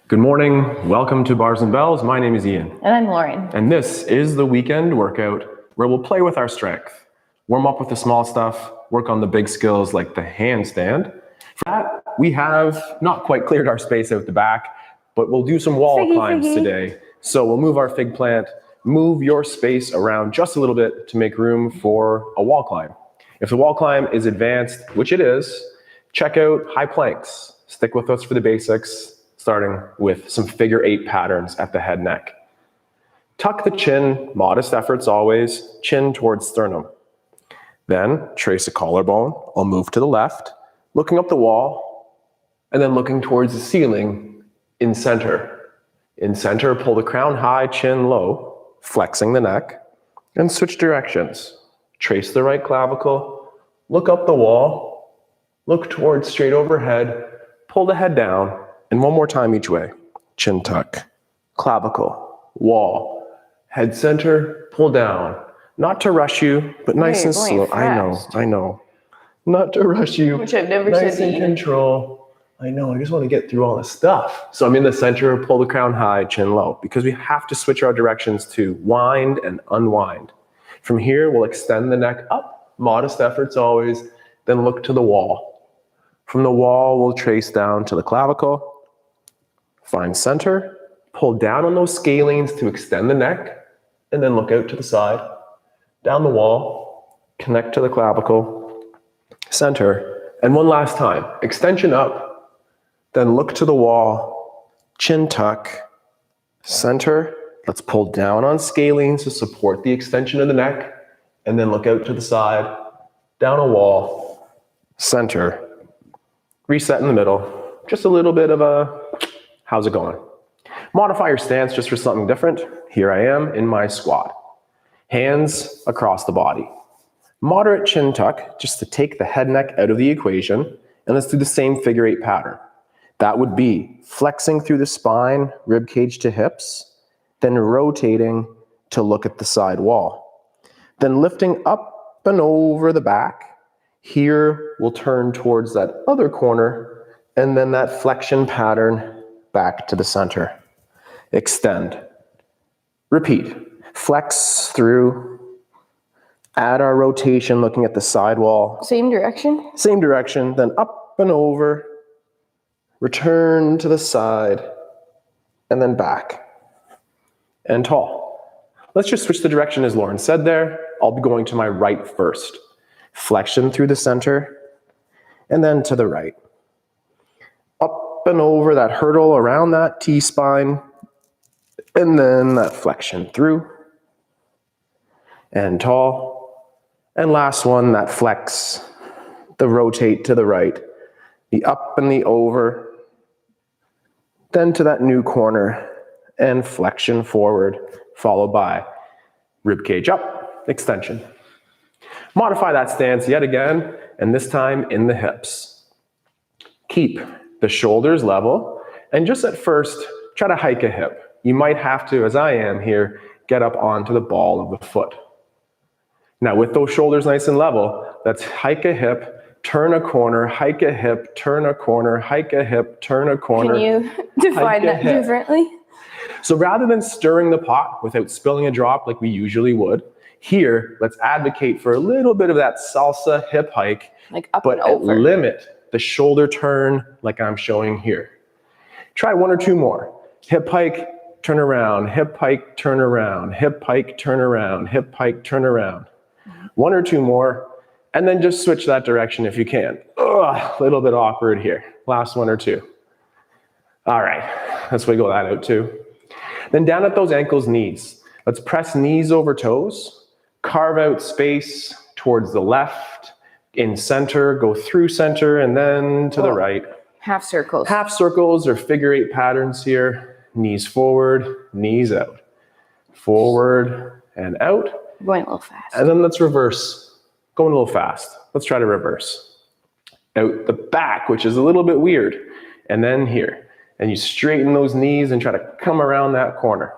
Good morning, welcome to Bars and Bells. My name is Ian. And I'm Lauren. And this is the weekend workout where we'll play with our strength. Warm up with the small stuff, work on the big skills like the handstand. For that, we have not quite cleared our space out the back, but we'll do some wall climbs today. So we'll move our fig plant, move your space around just a little bit to make room for a wall climb. If the wall climb is advanced, which it is, check out high planks. Stick with us for the basics, starting with some figure 8 patterns at the head neck. Tuck the chin, modest efforts always, chin towards sternum. Then trace a collarbone. I'll move to the left, looking up the wall, and then looking towards the ceiling in center. In center, pull the crown high, chin low, flexing the neck, and switch directions. Trace the right clavicle, look up the wall, look towards straight overhead, pull the head down, and one more time each way. Chin tuck, clavicle, wall, head center, pull down. Not to rush you, but nice and slow. Fast. I know. Not to rush you. Which I've never nice said and control. I know, I just want to get through all this stuff. So I'm in the center, pull the crown high, chin low, because we have to switch our directions to wind and unwind. From here, we'll extend the neck up, modest efforts always, then look to the wall. From the wall, we'll trace down to the clavicle. Find center, pull down on those scalenes to extend the neck, and then look out to the side, down the wall, connect to the clavicle, center, and one last time, extension up, then look to the wall, chin tuck, center, let's pull down on scalenes to support the extension of the neck, and then look out to the side, down a wall, center, reset in the middle, just a little bit of a how's it going? Modify your stance just for something different. Here I am in my squat. Hands across the body. Moderate chin tuck, just to take the head neck out of the equation. And let's do the same figure 8 pattern. That would be flexing through the spine, rib cage to hips, then rotating to look at the side wall. Then lifting up and over the back. Here we'll turn towards that other corner, and then that flexion pattern back to the center. Extend. Repeat. Flex through. Add our rotation looking at the side wall. Same direction? Same direction, then up and over. Return to the side. And then back. And tall. Let's just switch the direction as Lauren said there. I'll be going to my right first. Flexion through the center. And then to the right. Up and over that hurdle around that T-spine, and then that flexion through, and tall, and last one, that flex, the rotate to the right, the up and the over, then to that new corner, and flexion forward, followed by rib cage up, extension. Modify that stance yet again, and this time in the hips. Keep the shoulders level, and just at first, try to hike a hip. You might have to, as I am here, get up onto the ball of the foot. Now with those shoulders nice and level, let's hike a hip, turn a corner, hike a hip, turn a corner, hike a hip, turn a corner. Can you define that differently? So rather than stirring the pot without spilling a drop like we usually would, here, let's advocate for a little bit of that salsa hip hike, like up but and over. Limit the shoulder turn like I'm showing here. Try 1 or 2 more. Hip hike, turn around, hip hike, turn around, hip hike, turn around, hip hike, turn around. 1 or 2 more, and then just switch that direction if you can. A little bit awkward here. Last 1 or 2. All right, let's wiggle that out too. Then down at those ankles, knees. Let's press knees over toes, carve out space towards the left, in center, go through center, and then to the right. Half circles. Half circles or figure 8 patterns here. Knees forward, knees out. Forward and out. Going a little fast. And then let's reverse. Going a little fast. Let's try to reverse. Out the back, which is a little bit weird. And then here. And you straighten those knees and try to come around that corner.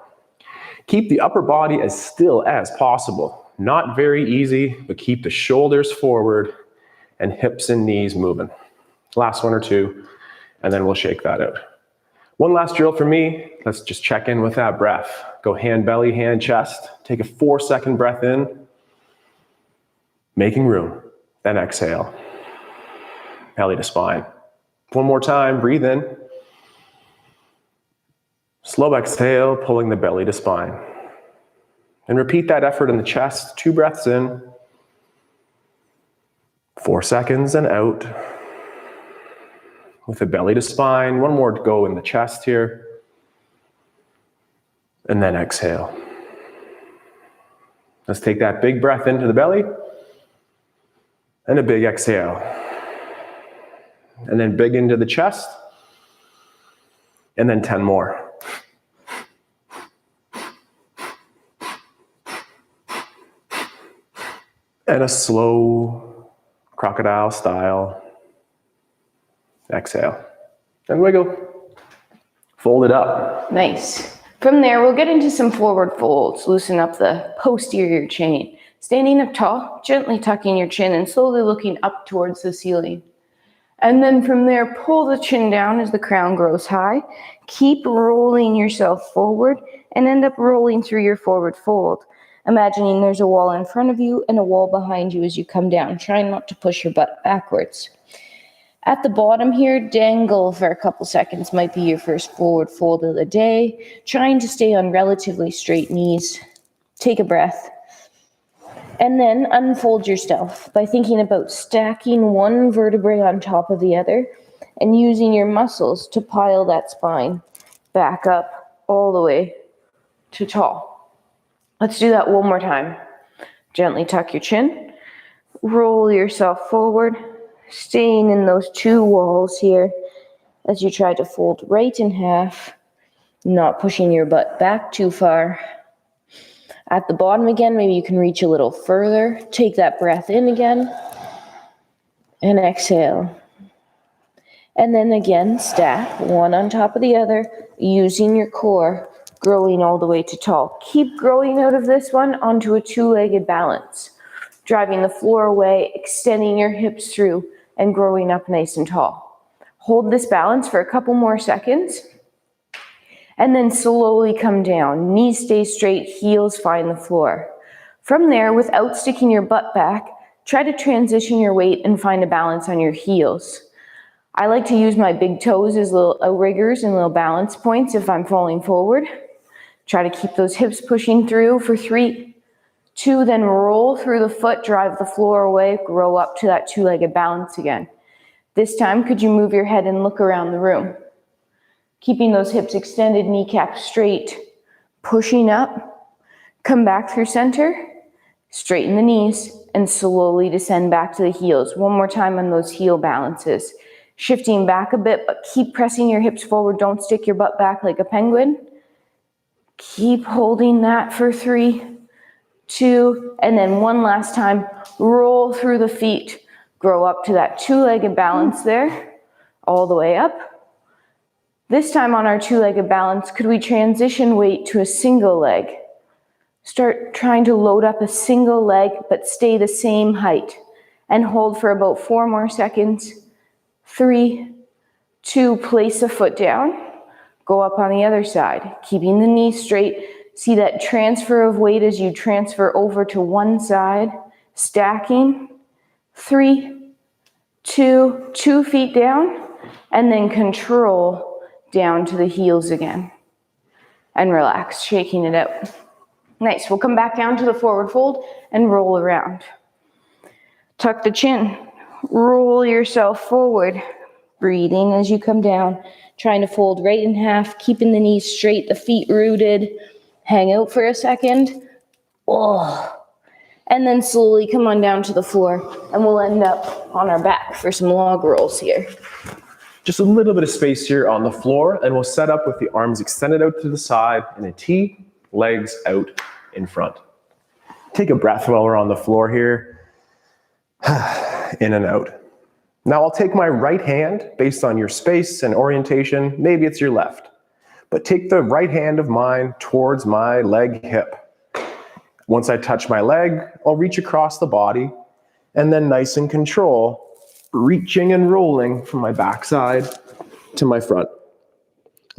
Keep the upper body as still as possible. Not very easy, but keep the shoulders forward and hips and knees moving. Last 1 or 2, and then we'll shake that out. One last drill for me. Let's just check in with that breath. Go hand, belly, hand, chest. Take a 4-second breath in, making room. Then exhale. Belly to spine. One more time, breathe in. Slow exhale, pulling the belly to spine. And repeat that effort in the chest. 2 breaths in. 4 seconds and out. With the belly to spine. One more to go in the chest here. And then exhale. Let's take that big breath into the belly. And a big exhale. And then big into the chest. And then 10 more. And a slow crocodile style exhale. And wiggle. Fold it up. Nice. From there, we'll get into some forward folds. Loosen up the posterior chain. Standing up tall, gently tucking your chin and slowly looking up towards the ceiling. And then from there, pull the chin down as the crown grows high. Keep rolling yourself forward and end up rolling through your forward fold. Imagining there's a wall in front of you and a wall behind you as you come down. Trying not to push your butt backwards. At the bottom here, dangle for a couple seconds might be your first forward fold of the day. Trying to stay on relatively straight knees. Take a breath. And then unfold yourself by thinking about stacking one vertebrae on top of the other and using your muscles to pile that spine back up all the way to tall. Let's do that one more time. Gently tuck your chin. Roll yourself forward, staying in those 2 walls here as you try to fold right in half, not pushing your butt back too far. At the bottom again, maybe you can reach a little further. Take that breath in again and exhale. And then again, stack one on top of the other, using your core, growing all the way to tall. Keep growing out of this one onto a 2-legged balance, driving the floor away, extending your hips through, and growing up nice and tall. Hold this balance for a couple more seconds. And then slowly come down. Knees stay straight, heels find the floor. From there, without sticking your butt back, try to transition your weight and find a balance on your heels. I like to use my big toes as little outriggers and little balance points if I'm falling forward. Try to keep those hips pushing through for 3, 2, then roll through the foot, drive the floor away, grow up to that 2-legged balance again. This time, could you move your head and look around the room? Keeping those hips extended, kneecaps straight, pushing up, come back through center, straighten the knees, and slowly descend back to the heels. One more time on those heel balances. Shifting back a bit, but keep pressing your hips forward. Don't stick your butt back like a penguin. Keep holding that for 3, 2, and then one last time, roll through the feet. Grow up to that 2-legged balance there, all the way up. This time on our 2-legged balance, could we transition weight to a single leg? Start trying to load up a single leg, but stay the same height. And hold for about 4 more seconds. 3, 2, place the foot down. Go up on the other side, keeping the knees straight. See that transfer of weight as you transfer over to one side. Stacking. 3, 2, 2 feet down. And then control down to the heels again. And relax, shaking it out. Nice, we'll come back down to the forward fold and roll around. Tuck the chin, roll yourself forward, breathing as you come down, trying to fold right in half, keeping the knees straight, the feet rooted. Hang out for a second. Oh. And then slowly come on down to the floor, and we'll end up on our back for some log rolls here. Just a little bit of space here on the floor, and we'll set up with the arms extended out to the side in a T, legs out in front. Take a breath while we're on the floor here. In and out. Now I'll take my right hand based on your space and orientation. Maybe it's your left. But take the right hand of mine towards my leg hip. Once I touch my leg, I'll reach across the body, and then nice and control, reaching and rolling from my backside to my front.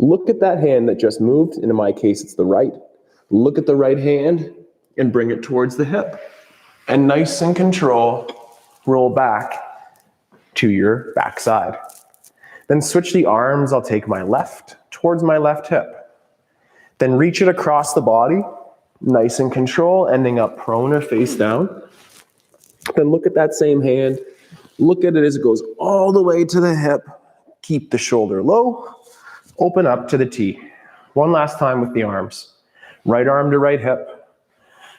Look at that hand that just moved. And in my case, it's the right. Look at the right hand and bring it towards the hip. And nice and control, roll back to your backside. Then switch the arms. I'll take my left towards my left hip. Then reach it across the body, nice and control, ending up prone or face down. Then look at that same hand. Look at it as it goes all the way to the hip. Keep the shoulder low. Open up to the T. One last time with the arms. Right arm to right hip.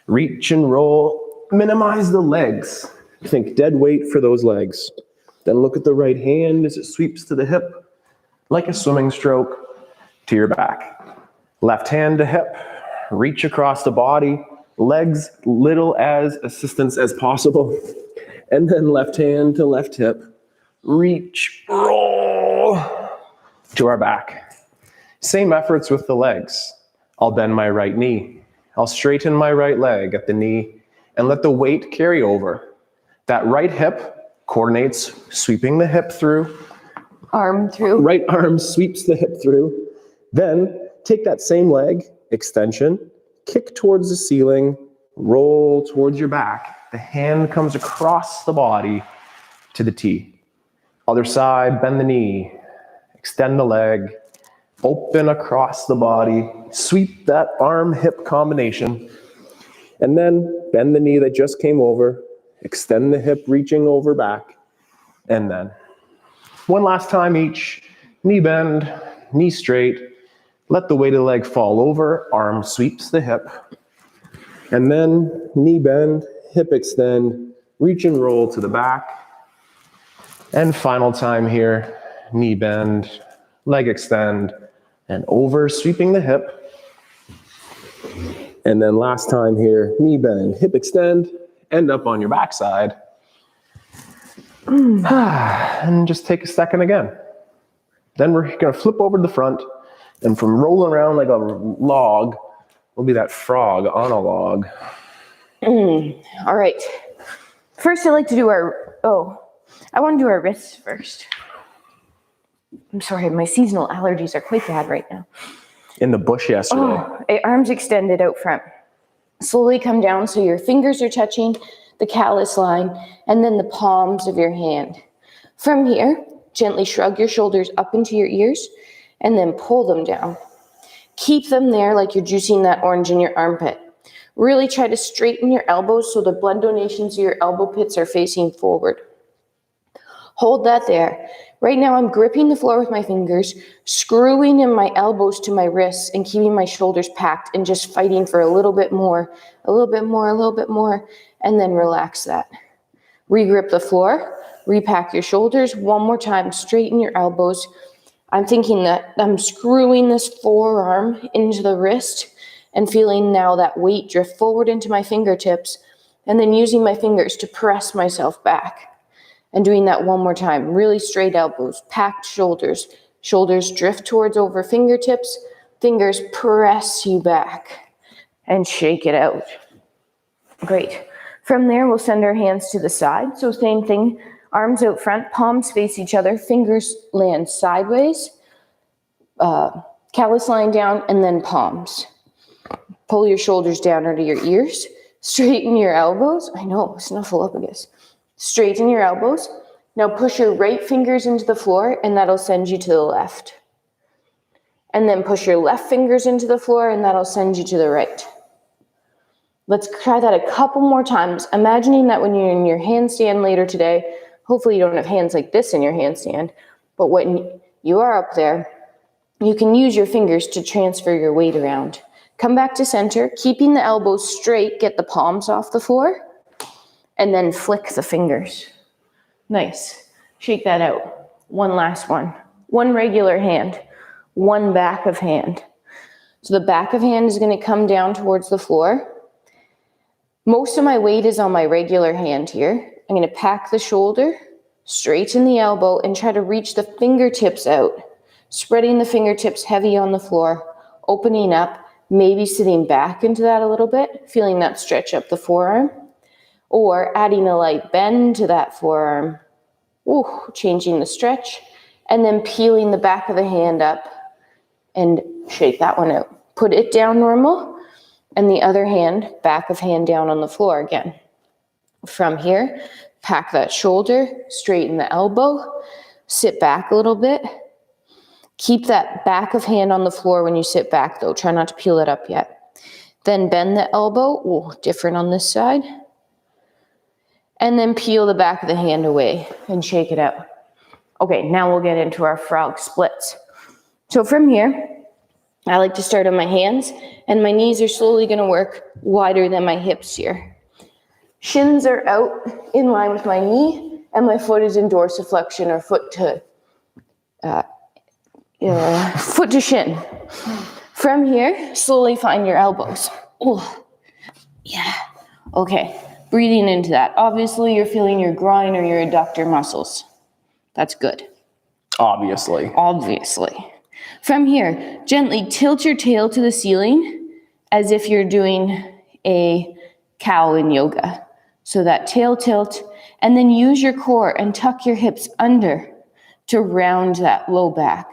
Reach and roll. Minimize the legs. Think dead weight for those legs. Then look at the right hand as it sweeps to the hip, like a swimming stroke to your back. Left hand to hip. Reach across the body. Legs little as assistance as possible. And then left hand to left hip. Reach, roll to our back. Same efforts with the legs. I'll bend my right knee. I'll straighten my right leg at the knee and let the weight carry over. That right hip coordinates sweeping the hip through. Arm through. Right arm sweeps the hip through. Then take that same leg, extension, kick towards the ceiling, roll towards your back. The hand comes across the body to the T. Other side, bend the knee, extend the leg, open across the body, sweep that arm-hip combination, and then bend the knee that just came over, extend the hip reaching over back, and then one last time each, knee bend, knee straight, let the weight of the leg fall over, arm sweeps the hip, and then knee bend, hip extend, reach and roll to the back, and final time here, knee bend, leg extend, and over, sweeping the hip. And then last time here, knee bend, hip extend, end up on your backside. And just take a second again. Then we're gonna flip over to the front, and from rolling around like a log, we'll be that frog on a log. All right. First, I like to do I want to do our wrists first. I'm sorry, my seasonal allergies are quite bad right now. In the bush yesterday. Arms extended out front. Slowly come down so your fingers are touching the callus line and then the palms of your hand. From here, gently shrug your shoulders up into your ears and then pull them down. Keep them there like you're juicing that orange in your armpit. Really try to straighten your elbows so the blood donations to your elbow pits are facing forward. Hold that there. Right now I'm gripping the floor with my fingers, screwing in my elbows to my wrists and keeping my shoulders packed and just fighting for a little bit more, a little bit more, a little bit more, and then relax that. Regrip the floor, repack your shoulders. One more time, straighten your elbows. I'm thinking that I'm screwing this forearm into the wrist and feeling now that weight drift forward into my fingertips and then using my fingers to press myself back. And doing that one more time. Really straight elbows, packed shoulders. Shoulders drift towards over fingertips. Fingers press you back and shake it out. Great. From there, we'll send our hands to the side. So same thing, arms out front, palms face each other, fingers land sideways, callus line down, and then palms. Pull your shoulders down under your ears. Straighten your elbows. I know, snuffleupagus. Straighten your elbows. Now push your right fingers into the floor and that'll send you to the left. And then push your left fingers into the floor and that'll send you to the right. Let's try that a couple more times. Imagining that when you're in your handstand later today, hopefully you don't have hands like this in your handstand, but when you are up there, you can use your fingers to transfer your weight around. Come back to center, keeping the elbows straight, get the palms off the floor. And then flick the fingers. Nice. Shake that out. One last one. One regular hand. One back of hand. So the back of hand is going to come down towards the floor. Most of my weight is on my regular hand here. I'm going to pack the shoulder, straighten the elbow, and try to reach the fingertips out. Spreading the fingertips heavy on the floor, opening up, maybe sitting back into that a little bit, feeling that stretch up the forearm. Or adding a light bend to that forearm, changing the stretch, and then peeling the back of the hand up, and shake that one out. Put it down normal, and the other hand, back of hand down on the floor again. From here, pack that shoulder, straighten the elbow, sit back a little bit. Keep that back of hand on the floor when you sit back though. Try not to peel it up yet. Then bend the elbow. Ooh, different on this side. And then peel the back of the hand away and shake it out. Okay, now we'll get into our frog splits. So from here, I like to start on my hands, and my knees are slowly going to work wider than my hips here. Shins are out in line with my knee, and my foot is in dorsiflexion, or foot to shin. From here, slowly find your elbows. Oh, yeah. Okay, breathing into that. Obviously, you're feeling your groin or your adductor muscles. That's good. Obviously. From here, gently tilt your tail to the ceiling as if you're doing a cow in yoga. So that tail tilt, and then use your core and tuck your hips under to round that low back.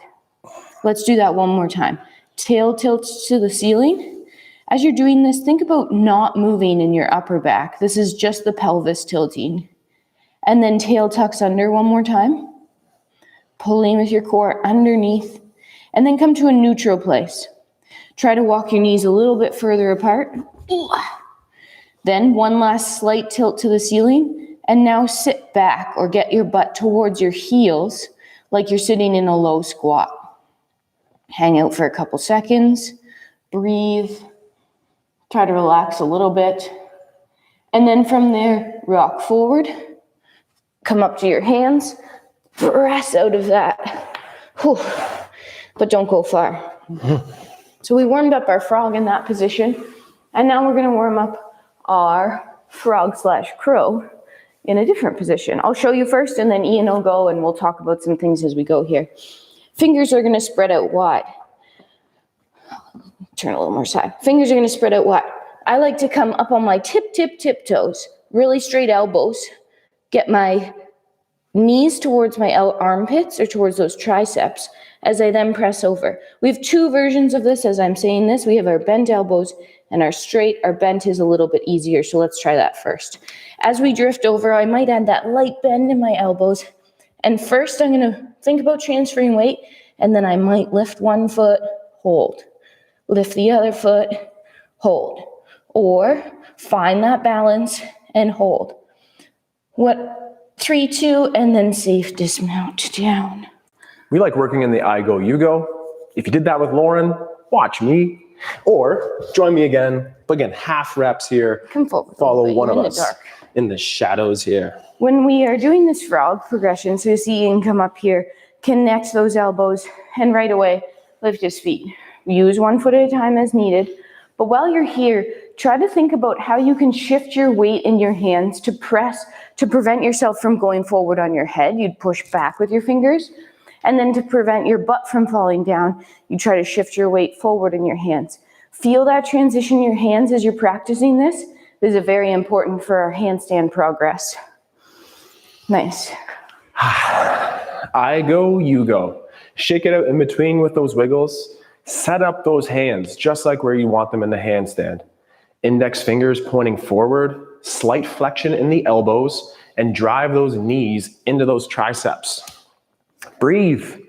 Let's do that one more time. Tail tilts to the ceiling. As you're doing this, think about not moving in your upper back. This is just the pelvis tilting. And then tail tucks under one more time. Pulling with your core underneath. And then come to a neutral place. Try to walk your knees a little bit further apart. Then one last slight tilt to the ceiling, and now sit back or get your butt towards your heels like you're sitting in a low squat. Hang out for a couple seconds, breathe, try to relax a little bit, and then from there, rock forward, come up to your hands, press out of that, but don't go far. So we warmed up our frog in that position, and now we're going to warm up our frog/crow in a different position. I'll show you first, and then Ian will go, and we'll talk about some things as we go here. Fingers are going to spread out wide. Turn a little more side. Fingers are going to spread out wide. I like to come up on my tiptoes, really straight elbows, get my knees towards my armpits or towards those triceps as I then press over. We have two versions of this as I'm saying this. We have our bent elbows and our straight. Our bent is a little bit easier, so let's try that first. As we drift over, I might add that light bend in my elbows. And first I'm going to think about transferring weight, and then I might lift one foot, hold. Lift the other foot, hold. Or find that balance and hold. 3, 2, and then safe dismount down. We like working in the I go, you go. If you did that with Lauren, watch me. Or join me again. But again, half reps here. Come forward. Follow one of us in the shadows here. When we are doing this frog progression, so you see Ian come up here, connect those elbows, and right away, lift his feet. Use one foot at a time as needed. But while you're here, try to think about how you can shift your weight in your hands to prevent yourself from going forward on your head. You'd push back with your fingers. And then to prevent your butt from falling down, you try to shift your weight forward in your hands. Feel that transition in your hands as you're practicing this. This is very important for our handstand progress. Nice. I go, you go. Shake it out in between with those wiggles. Set up those hands just like where you want them in the handstand. Index fingers pointing forward, slight flexion in the elbows, and drive those knees into those triceps. Breathe.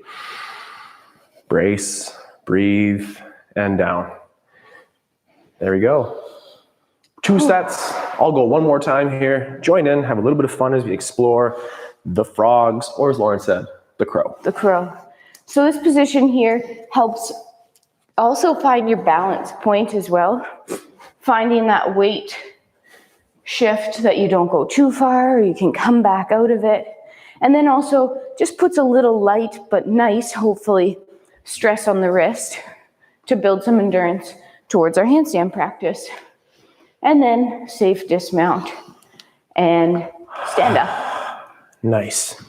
Brace, breathe, and down. There we go. 2 sets. I'll go one more time here. Join in, have a little bit of fun as we explore the frogs, or as Lauren said, the crow. The crow. So this position here helps also find your balance point as well. Finding that weight shift that you don't go too far, or you can come back out of it. And then also just puts a little light but nice, hopefully, stress on the wrist to build some endurance towards our handstand practice. And then safe dismount and stand up. Nice.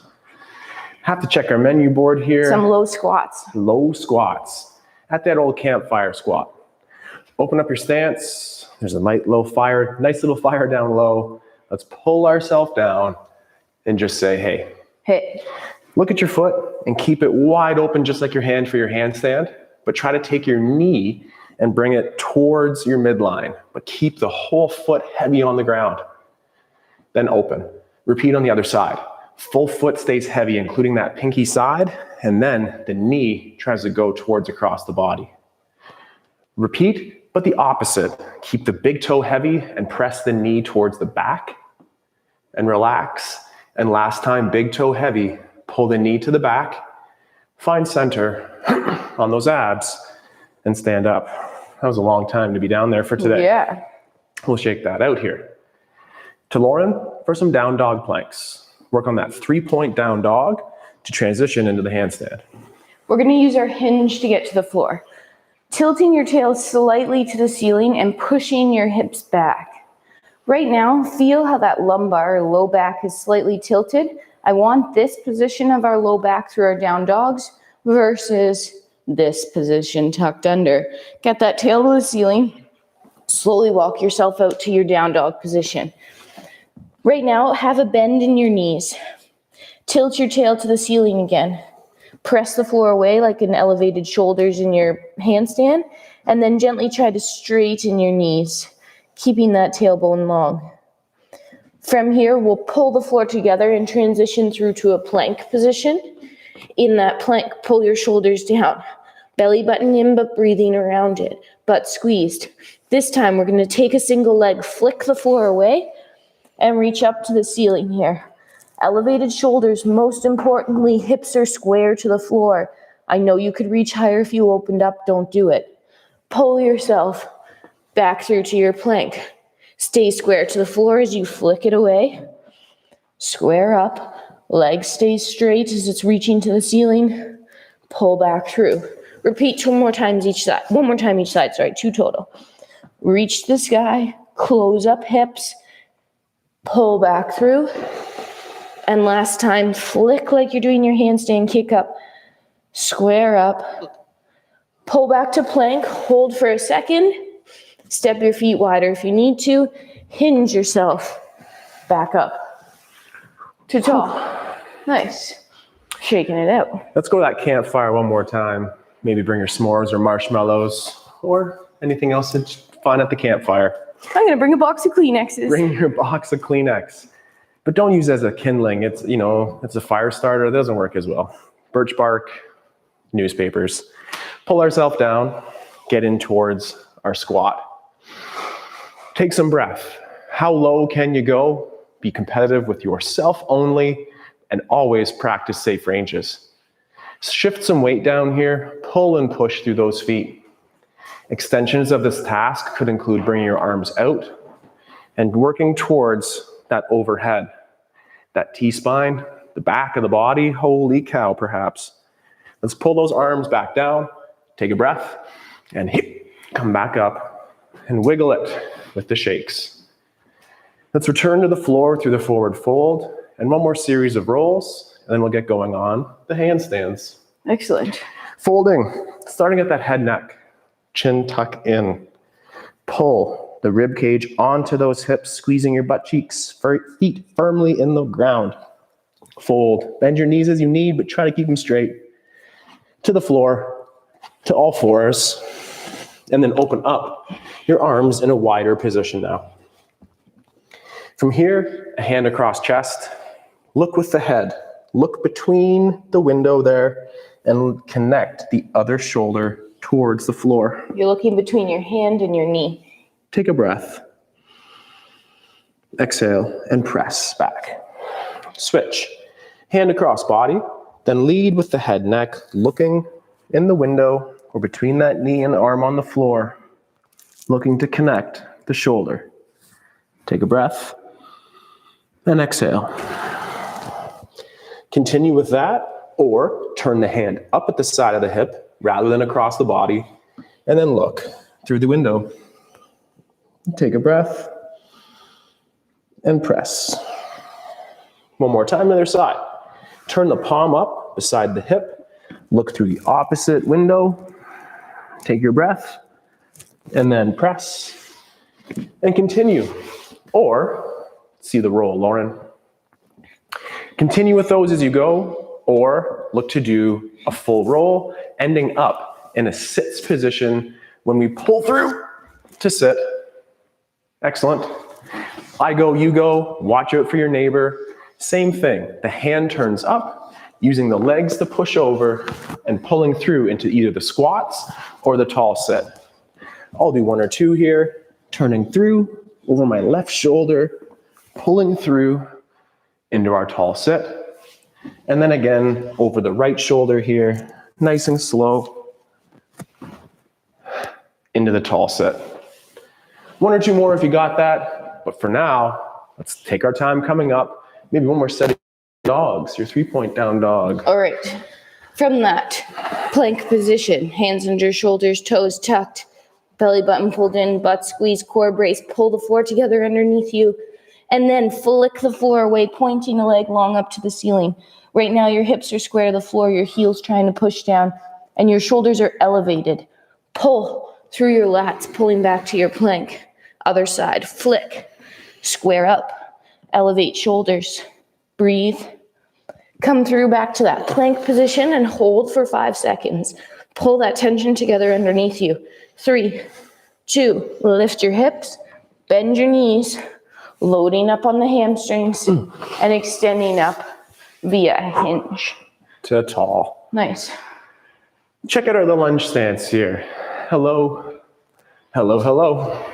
Have to check our menu board here. Some low squats. Low squats. At that old campfire squat. Open up your stance. There's a nice little fire down low. Let's pull ourselves down and just say, hey. Hey. Look at your foot and keep it wide open just like your hand for your handstand. but try to take your knee and bring it towards your midline, but keep the whole foot heavy on the ground. Then open. Repeat on the other side. Full foot stays heavy, including that pinky side, and then the knee tries to go towards across the body. Repeat, but the opposite. Keep the big toe heavy and press the knee towards the back and relax. And last time, big toe heavy, pull the knee to the back, find center on those abs, and stand up. That was a long time to be down there for today. Yeah. We'll shake that out here. To Lauryn for some down dog planks. Work on that 3-point down dog to transition into the handstand. We're going to use our hinge to get to the floor. Tilting your tail slightly to the ceiling and pushing your hips back. Right now, feel how that lumbar or low back is slightly tilted. I want this position of our low back through our down dogs versus this position tucked under. Get that tail to the ceiling. Slowly walk yourself out to your down dog position. Right now, have a bend in your knees. Tilt your tail to the ceiling again. Press the floor away like an elevated shoulders in your handstand, and then gently try to straighten your knees, keeping that tailbone long. From here, we'll pull the floor together and transition through to a plank position. In that plank, pull your shoulders down. Belly button in, but breathing around it. Butt squeezed. This time, we're going to take a single leg, flick the floor away, and reach up to the ceiling here. Elevated shoulders, most importantly, hips are square to the floor. I know you could reach higher if you opened up, don't do it. Pull yourself back through to your plank. Stay square to the floor as you flick it away. Square up, leg stays straight as it's reaching to the ceiling. Pull back through. Repeat 2 more times each side. 1 more time each side, 2 total. Reach the sky, close up hips, pull back through. And last time, flick like you're doing your handstand kick up. Square up. Pull back to plank. Hold for a second. Step your feet wider if you need to. Hinge yourself back up to tall. Nice. Shaking it out. Let's go to that campfire one more time. Maybe bring your s'mores or marshmallows or anything else that's fun at the campfire. I'm going to bring a box of Kleenexes. Bring your box of Kleenex. But don't use it as a kindling. It's, it's a fire starter. It doesn't work as well. Birch bark, newspapers. Pull ourselves down, get in towards our squat. Take some breath. How low can you go? Be competitive with yourself only, and always practice safe ranges. Shift some weight down here, pull and push through those feet. Extensions of this task could include bringing your arms out and working towards that overhead, that T-spine, the back of the body. Holy cow, perhaps. Let's pull those arms back down, take a breath, and come back up and wiggle it with the shakes. Let's return to the floor through the forward fold and 1 more series of rolls, and then we'll get going on the handstands. Excellent. Folding, starting at that head neck, chin tuck in, pull the rib cage onto those hips, squeezing your butt cheeks, feet firmly in the ground. Fold, bend your knees as you need, but try to keep them straight. To the floor, to all fours, and then open up your arms in a wider position now. From here, a hand across chest, look with the head, look between the window there, and connect the other shoulder towards the floor. You're looking between your hand and your knee. Take a breath. Exhale and press back. Switch. Hand across body, then lead with the head neck, looking in the window or between that knee and arm on the floor, looking to connect the shoulder. Take a breath and exhale. Continue with that, or turn the hand up at the side of the hip rather than across the body, and then look through the window. Take a breath and press. 1 more time, other side. Turn the palm up beside the hip. Look through the opposite window. Take your breath and then press and continue. Or see the roll, Lauryn. Continue with those as you go, or look to do a full roll, ending up in a sits position when we pull through to sit. Excellent. I go, you go. Watch out for your neighbor. Same thing. The hand turns up, using the legs to push over and pulling through into either the squats or the tall sit. I'll do 1 or 2 here. Turning through over my left shoulder, pulling through into our tall sit. And then again, over the right shoulder here, nice and slow, into the tall sit. 1 or 2 more if you got that. But for now, let's take our time coming up. Maybe 1 more set of dogs, your 3-point down dog. All right. From that plank position, hands under shoulders, toes tucked, belly button pulled in, butt squeeze, core brace, pull the floor together underneath you, and then flick the floor away, pointing a leg long up to the ceiling. Right now, your hips are square to the floor, your heels trying to push down, and your shoulders are elevated. Pull through your lats, pulling back to your plank. Other side, flick, square up. Elevate shoulders, breathe. Come through back to that plank position and hold for 5 seconds. Pull that tension together underneath you. 3, 2, lift your hips, bend your knees, loading up on the hamstrings and extending up via a hinge. To tall. Nice. Check out our lunge stance here. Hello, hello, hello.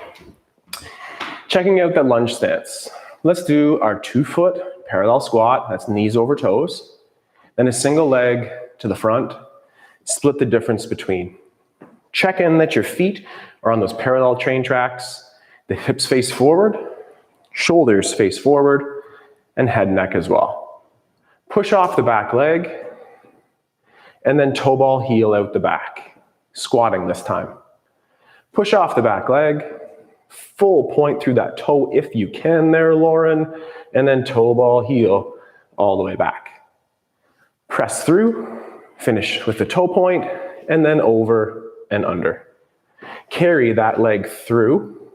Checking out that lunge stance. Let's do our 2-foot parallel squat. That's knees over toes. Then a single leg to the front. Split the difference between. Check in that your feet are on those parallel train tracks. The hips face forward, shoulders face forward, and head neck as well. Push off the back leg, and then toe ball heel out the back. Squatting this time. Push off the back leg, full point through that toe if you can there, Lauren, and then toe ball heel all the way back. Press through, finish with the toe point, and then over and under. Carry that leg through,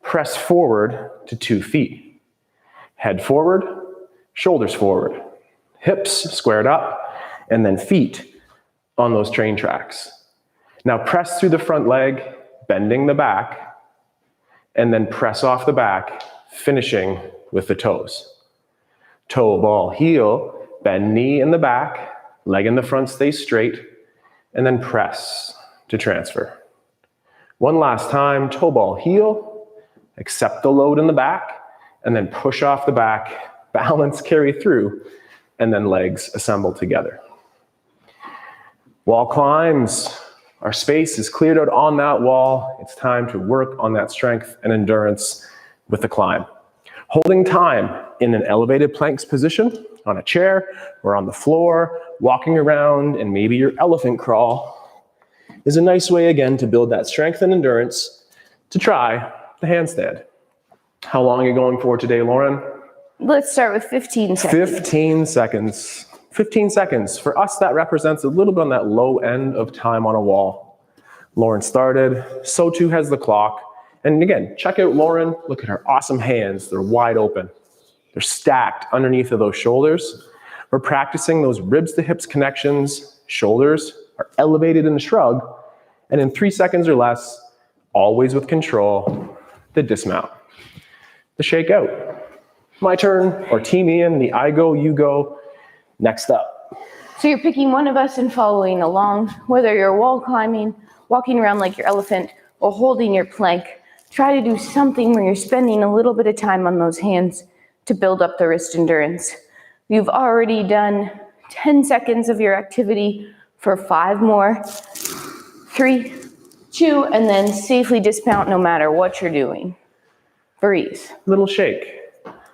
press forward to 2 feet. Head forward, shoulders forward, hips squared up, and then feet on those train tracks. Now press through the front leg, bending the back, and then press off the back, finishing with the toes. Toe ball heel, bend knee in the back, leg in the front stays straight, and then press to transfer. 1 last time, toe ball heel, accept the load in the back, and then push off the back, balance, carry through, and then legs assemble together. Wall climbs. Our space is cleared out on that wall. It's time to work on that strength and endurance with the climb. Holding time in an elevated planks position, on a chair or on the floor, walking around, and maybe your elephant crawl is a nice way again to build that strength and endurance to try the handstand. How long are you going for today, Lauren? Let's start with 15 seconds. 15 seconds. 15 seconds. For us, that represents a little bit on that low end of time on a wall. Lauren started, so too has the clock. And again, check out Lauren. Look at her awesome hands. They're wide open. They're stacked underneath of those shoulders. We're practicing those ribs to hips connections. Shoulders are elevated in the shrug. And in 3 seconds or less, always with control, the dismount. The shake out. My turn, or Team Ian, the I go, you go. Next up. So you're picking one of us and following along, whether you're wall climbing, walking around like your elephant, or holding your plank. Try to do something where you're spending a little bit of time on those hands to build up the wrist endurance. You've already done 10 seconds of your activity for 5 more. 3, 2, and then safely dismount no matter what you're doing. Breathe. Little shake.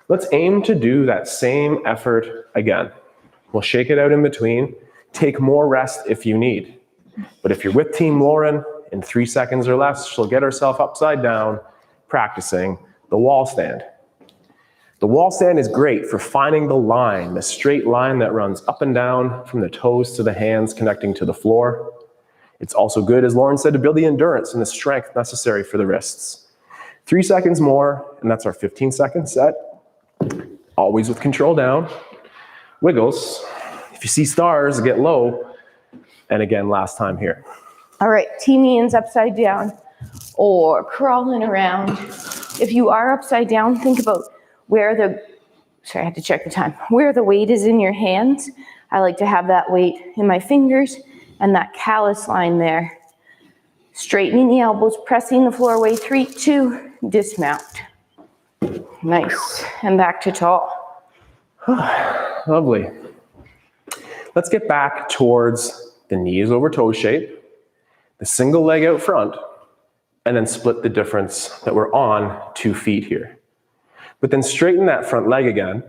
Let's aim to do that same effort again. We'll shake it out in between. Take more rest if you need. But if you're with Team Lauren, in 3 seconds or less, she'll get herself upside down, practicing the wall stand. The wall stand is great for finding the line, the straight line that runs up and down from the toes to the hands connecting to the floor. It's also good, as Lauren said, to build the endurance and the strength necessary for the wrists. 3 seconds more, and that's our 15-second set. Always with control down. Wiggles. If you see stars, get low. And again, last time here. All right, Team Ian's upside down or crawling around. If you are upside down, think about where I had to check the time, where the weight is in your hands. I like to have that weight in my fingers and that callus line there. Straightening the elbows, pressing the floor away. 3, 2, dismount. Nice, and back to tall. Lovely. Let's get back towards the knees over toe shape, the single leg out front, and then split the difference that we're on 2 feet here. But then straighten that front leg again,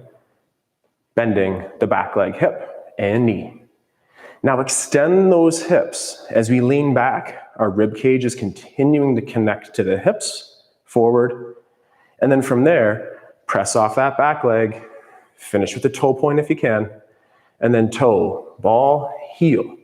bending the back leg, hip and knee. Now extend those hips. As we lean back, our rib cage is continuing to connect to the hips, forward. And then from there, press off that back leg, finish with the toe point if you can, and then toe, ball, heel.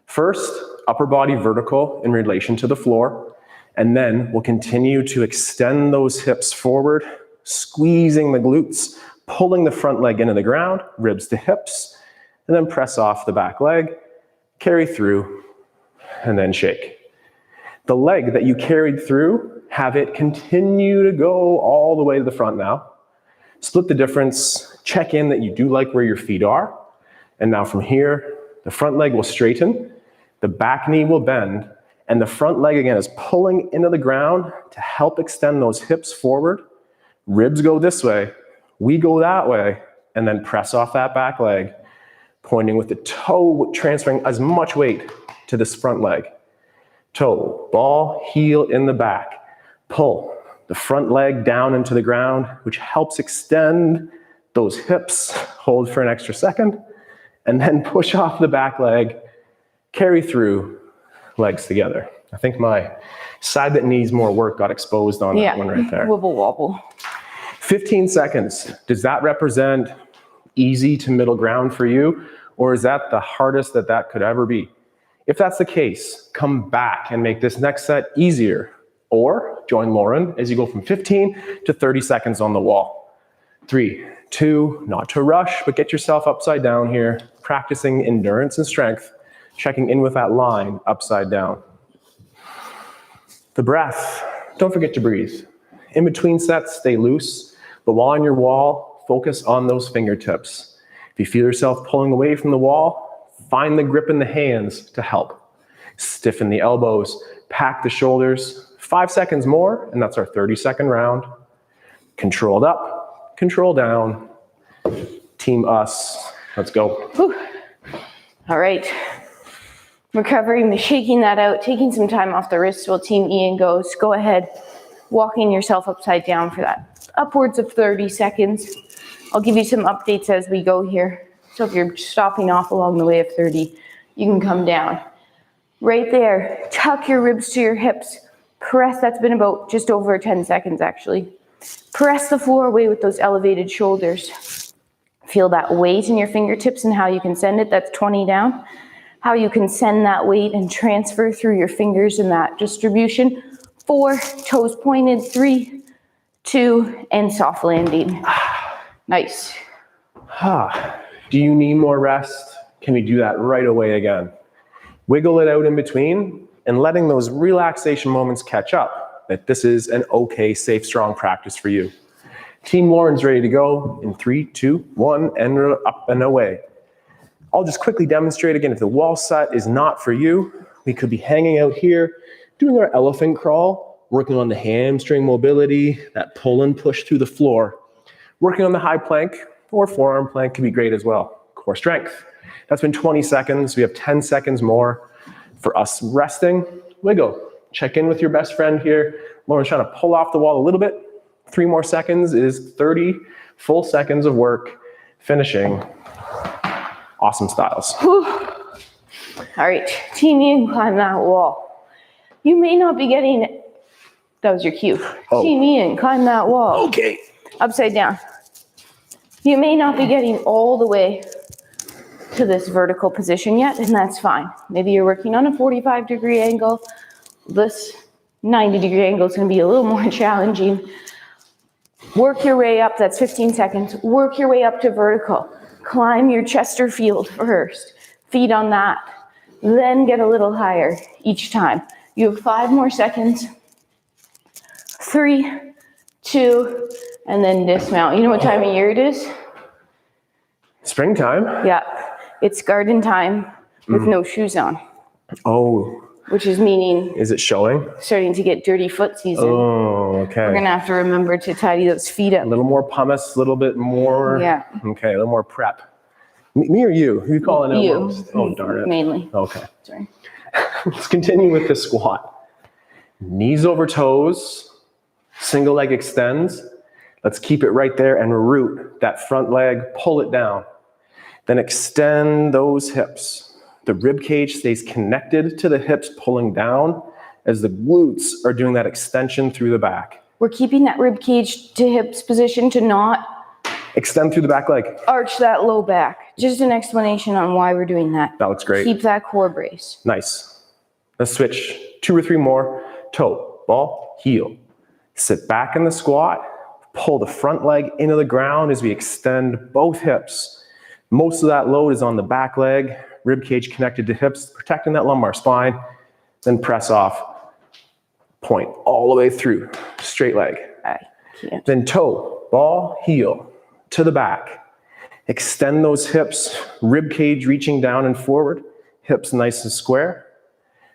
First, upper body vertical in relation to the floor, and then we'll continue to extend those hips forward, squeezing the glutes, pulling the front leg into the ground, ribs to hips, and then press off the back leg, carry through, and then shake. The leg that you carried through, have it continue to go all the way to the front now. Split the difference, check in that you do like where your feet are. And now from here, the front leg will straighten, the back knee will bend, and the front leg again is pulling into the ground to help extend those hips forward. Ribs go this way, we go that way, and then press off that back leg, pointing with the toe, transferring as much weight to this front leg. Toe, ball, heel in the back. Pull the front leg down into the ground, which helps extend those hips. Hold for an extra second, and then push off the back leg, carry through, legs together. I think my side that needs more work got exposed on that one right there. Wibble wobble. 15 seconds. Does that represent easy to middle ground for you? Or is that the hardest that could ever be? If that's the case, come back and make this next set easier. Or join Lauryn as you go from 15 to 30 seconds on the wall. 3, 2, not to rush, but get yourself upside down here, practicing endurance and strength, checking in with that line upside down. The breath, don't forget to breathe. In between sets, stay loose, but while on your wall, focus on those fingertips. If you feel yourself pulling away from the wall, find the grip in the hands to help. Stiffen the elbows, pack the shoulders. 5 seconds more, and that's our 30-second round. Controlled up, control down. Team us. Let's go. Whew. All right. Recovering, shaking that out, taking some time off the wrist while Team Ian goes. Go ahead, walking yourself upside down for that upwards of 30 seconds. I'll give you some updates as we go here. So if you're stopping off along the way of 30, you can come down. Right there, tuck your ribs to your hips. Press, that's been about just over 10 seconds actually. Press the floor away with those elevated shoulders. Feel that weight in your fingertips and how you can send it. That's 20 down. How you can send that weight and transfer through your fingers in that distribution. 4, toes pointed, 3, 2, and soft landing. Nice. Do you need more rest? Can we do that right away again? Wiggle it out in between and letting those relaxation moments catch up that this is an okay, safe, strong practice for you. Team Lauryn's ready to go in 3, 2, 1, and up and away. I'll just quickly demonstrate again. If the wall set is not for you, we could be hanging out here, doing our elephant crawl, working on the hamstring mobility, that pull and push through the floor. Working on the high plank or forearm plank can be great as well. Core strength. That's been 20 seconds. We have 10 seconds more for us resting. Wiggle. Check in with your best friend here. Lauryn's trying to pull off the wall a little bit. 3 more seconds is 30 full seconds of work. Finishing. Awesome styles. Whew. All right, Team Ian, climb that wall. You may not be getting, that was your cue. Oh. Team Ian, climb that wall. Okay. Upside down. You may not be getting all the way to this vertical position yet, and that's fine. Maybe you're working on a 45-degree angle. This 90-degree angle is going to be a little more challenging. Work your way up. That's 15 seconds. Work your way up to vertical. Climb your Chesterfield first. Feet on that. then get a little higher each time. You have 5 more seconds. 3, 2, and then dismount. You know what time of year it is? Springtime? Yeah, it's garden time with no shoes on. Oh. Which is meaning... Is it showing? Starting to get dirty foot season. Oh, okay. We're going to have to remember to tidy those feet up. A little more pumice, a little bit more. Yeah. Okay, a little more prep. Me or you? Who are you calling out you. most? Oh, darn it. Mainly. Okay. Sorry. Let's continue with the squat. Knees over toes. Single leg extends. Let's keep it right there and root that front leg. Pull it down. Then extend those hips. The rib cage stays connected to the hips, pulling down as the glutes are doing that extension through the back. We're keeping that rib cage to hips position to not extend through the back leg. Arch that low back. Just an explanation on why we're doing that. That looks great. Keep that core brace. Nice. Let's switch 2 or 3 more. Toe, ball, heel. Sit back in the squat. Pull the front leg into the ground as we extend both hips. Most of that load is on the back leg. Rib cage connected to hips, protecting that lumbar spine. Then press off. Point all the way through. Straight leg. I can't. Then toe, ball, heel to the back. Extend those hips. Rib cage reaching down and forward. Hips nice and square.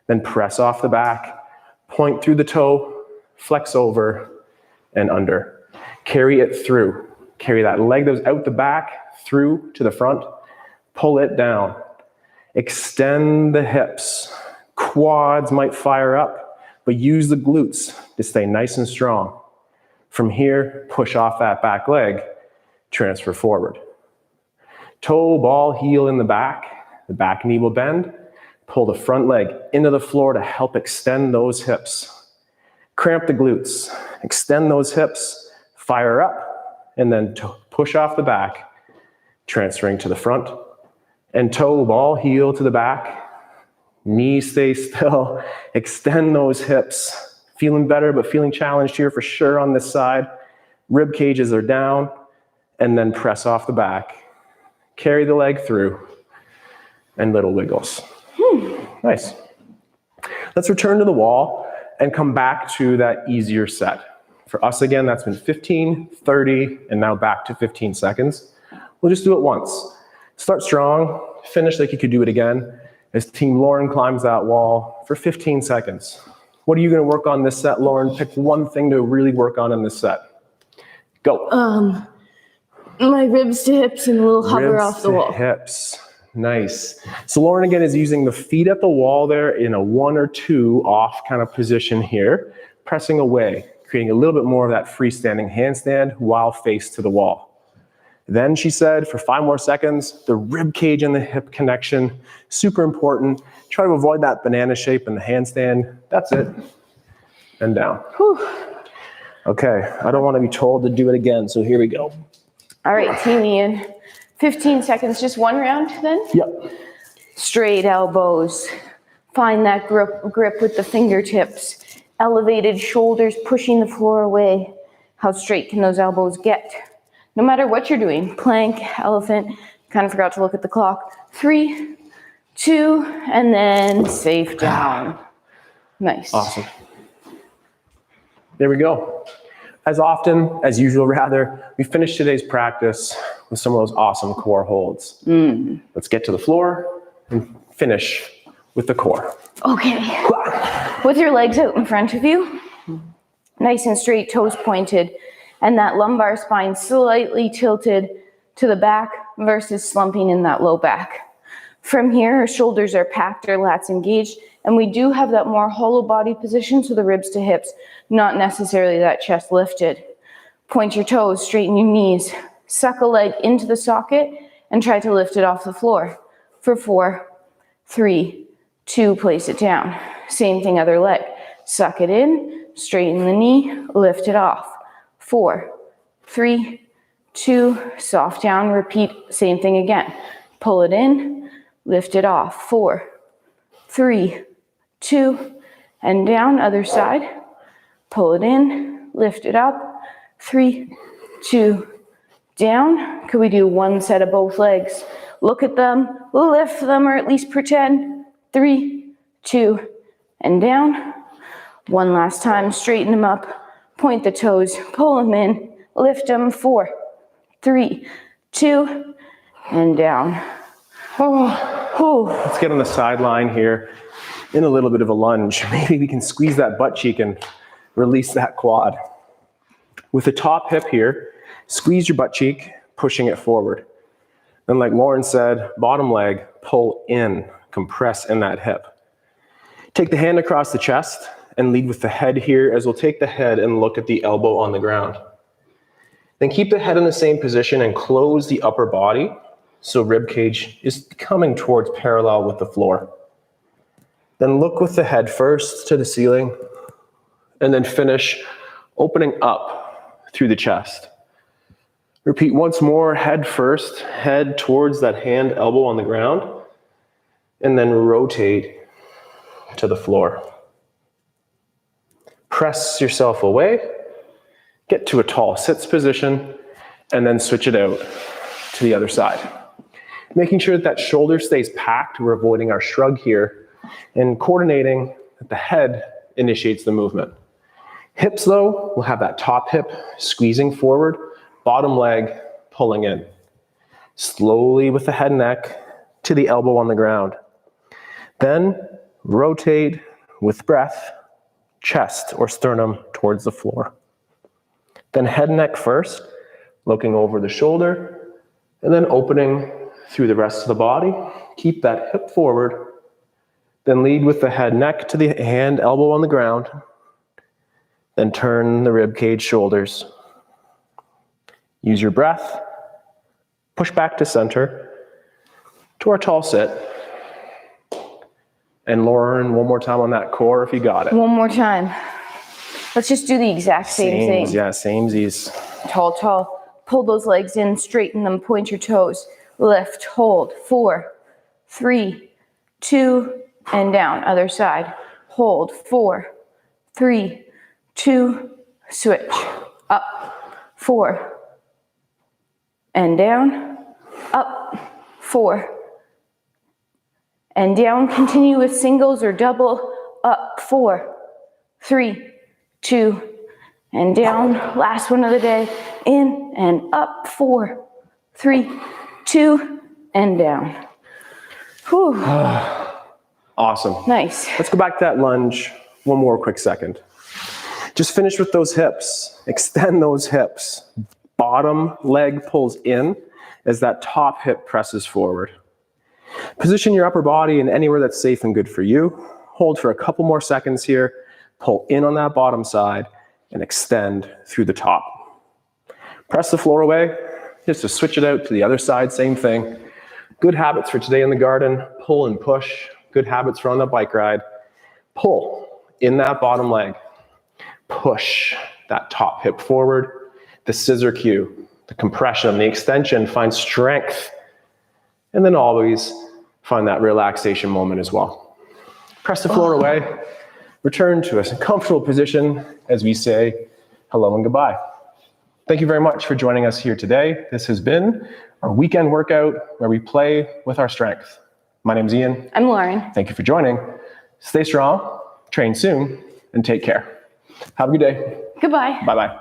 Then press off the back. Point through the toe. Flex over and under. Carry it through. Carry that leg that was out the back through to the front. Pull it down. Extend the hips. Quads might fire up, but use the glutes to stay nice and strong. From here, push off that back leg, transfer forward. Toe, ball, heel in the back knee will bend. Pull the front leg into the floor to help extend those hips. Cramp the glutes, extend those hips, fire up, and then push off the back, transferring to the front. And toe, ball, heel to the back. Knees stay still. Extend those hips. Feeling better, but feeling challenged here for sure on this side. Rib cages are down. And then press off the back. Carry the leg through. And little wiggles. Nice. Let's return to the wall and come back to that easier set. For us again, that's been 15, 30, and now back to 15 seconds. We'll just do it once. Start strong, finish like you could do it again. As Team Lauryn climbs that wall for 15 seconds. What are you gonna work on this set, Lauryn? Pick one thing to really work on in this set. Go. My ribs to hips and a little hover off the wall. Hips, nice. So Lauryn again is using the feet at the wall there in a 1 or 2 off kind of position here, pressing away, creating a little bit more of that freestanding handstand while face to the wall. Then she said for 5 more seconds, the rib cage and the hip connection, super important. Try to avoid that banana shape in the handstand. That's it. And down. Whew. Okay, I don't want to be told to do it again, so here we go. All right, Team Ian. 15 seconds, just 1 round then? Yep. Straight elbows. Find that grip with the fingertips. Elevated shoulders pushing the floor away. How straight can those elbows get? No matter what you're doing, plank, elephant, kind of forgot to look at the clock. 3, 2, and then safe down. Nice. Awesome. There we go. As often, as usual rather, we finish today's practice with some of those awesome core holds. Let's get to the floor and finish with the core. Okay. With your legs out in front of you, nice and straight, toes pointed, and that lumbar spine slightly tilted to the back versus slumping in that low back. From here, our shoulders are packed, our lats engaged, and we do have that more hollow body position, so the ribs to hips, not necessarily that chest lifted. Point your toes, straighten your knees, suck a leg into the socket, and try to lift it off the floor. For 4, 3, 2, place it down. Same thing, other leg. Suck it in, straighten the knee, lift it off. 4, 3, 2, soft down, repeat, same thing again. Pull it in, lift it off. 4, 3, 2, and down, other side. Pull it in, lift it up. 3, 2, down. Could we do 1 set of both legs? Look at them, lift them, or at least pretend. 3, 2, and down. One last time, straighten them up, point the toes, pull them in, lift them, 4, 3, 2, and down. Let's get on the sideline here in a little bit of a lunge. Maybe we can squeeze that butt cheek and release that quad. With the top hip here, squeeze your butt cheek, pushing it forward. Then like Lauryn said, bottom leg, pull in, compress in that hip. Take the hand across the chest and lead with the head here, as we'll take the head and look at the elbow on the ground. Then keep the head in the same position and close the upper body so rib cage is coming towards parallel with the floor. Then look with the head first to the ceiling and then finish opening up through the chest. Repeat once more, head first, head towards that hand, elbow on the ground, and then rotate to the floor. Press yourself away, get to a tall sits position, and then switch it out to the other side. Making sure that that shoulder stays packed, we're avoiding our shrug here, and coordinating that the head initiates the movement. Hips though, we'll have that top hip squeezing forward, bottom leg pulling in. Slowly with the head and neck to the elbow on the ground. Then rotate with breath, chest or sternum towards the floor. Then head and neck first, looking over the shoulder, and then opening through the rest of the body. Keep that hip forward. Then lead with the head, neck to the hand, elbow on the ground. Then turn the rib cage, shoulders. Use your breath. Push back to center, to our tall sit. And Lauryn, one more time on that core if you got it. One more time. Let's just do the exact same thing. Yeah, samesies. Tall, tall. Pull those legs in, straighten them, point your toes. Lift, hold, 4, 3, 2, and down. Other side. Hold, 4, 3, 2, switch. Up, 4, and down, up, 4, and down. Continue with singles or double, up, 4, 3, 2, and down. Last one of the day, in and up, 4, 3, 2, and down. Whew. Awesome. Nice. Let's go back to that lunge one more quick second. Just finish with those hips, extend those hips. Bottom leg pulls in as that top hip presses forward. Position your upper body in anywhere that's safe and good for you. Hold for a couple more seconds here. Pull in on that bottom side and extend through the top. Press the floor away, just to switch it out to the other side, same thing. Good habits for today in the garden, pull and push. Good habits for on the bike ride. Pull in that bottom leg. Push that top hip forward. The scissor cue, the compression, the extension, find strength. And then always find that relaxation moment as well. Press the floor away, return to a comfortable position as we say hello and goodbye. Thank you very much for joining us here today. This has been our weekend workout where we play with our strength. My name's Ian. I'm Lauryn. Thank you for joining. Stay strong, train soon, and take care. Have a good day. Goodbye. Bye-bye.